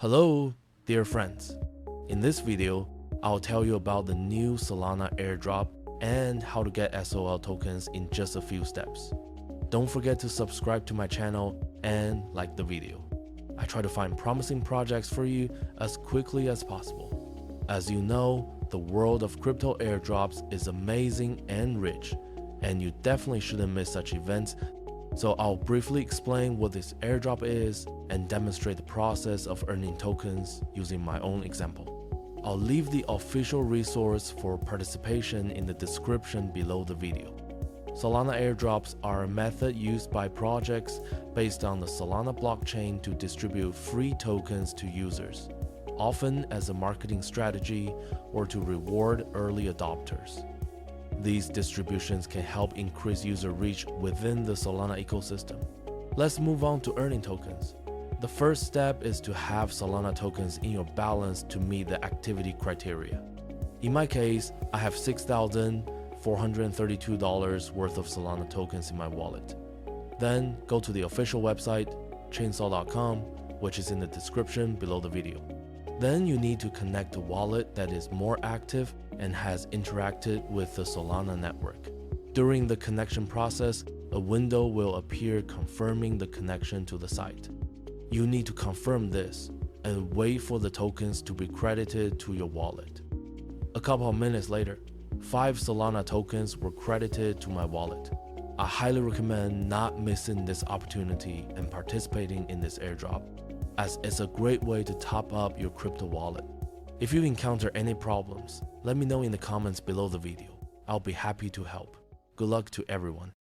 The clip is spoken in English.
Hello, dear friends. In this video, I'll tell you about the new Solana Airdrop and how to get SOL tokens in just a few steps. Don't forget to subscribe to my channel and like the video. I try to find promising projects for you as quickly as possible. As you know, the world of crypto airdrops is amazing and rich, and you definitely shouldn't miss such events. So I'll briefly explain what this airdrop is and demonstrate the process of earning tokens using my own example. I'll leave the official resource for participation in the description below the video. Solana airdrops are a method used by projects based on the Solana blockchain to distribute free tokens to users, often as a marketing strategy or to reward early adopters. These distributions can help increase user reach within the Solana ecosystem. Let's move on to earning tokens. The first step is to have Solana tokens in your balance to meet the activity criteria. In my case, I have $6,432 worth of Solana tokens in my wallet. Then go to the official website, chainsaw.com, which is in the description below the video. Then you need to connect a wallet that is more active and has interacted with the Solana network. During the connection process, a window will appear confirming the connection to the site. You need to confirm this and wait for the tokens to be credited to your wallet. A couple of minutes later, 5 Solana tokens were credited to my wallet. I highly recommend not missing this opportunity and participating in this airdrop, as it's a great way to top up your crypto wallet. If you encounter any problems, let me know in the comments below the video. I'll be happy to help. Good luck to everyone.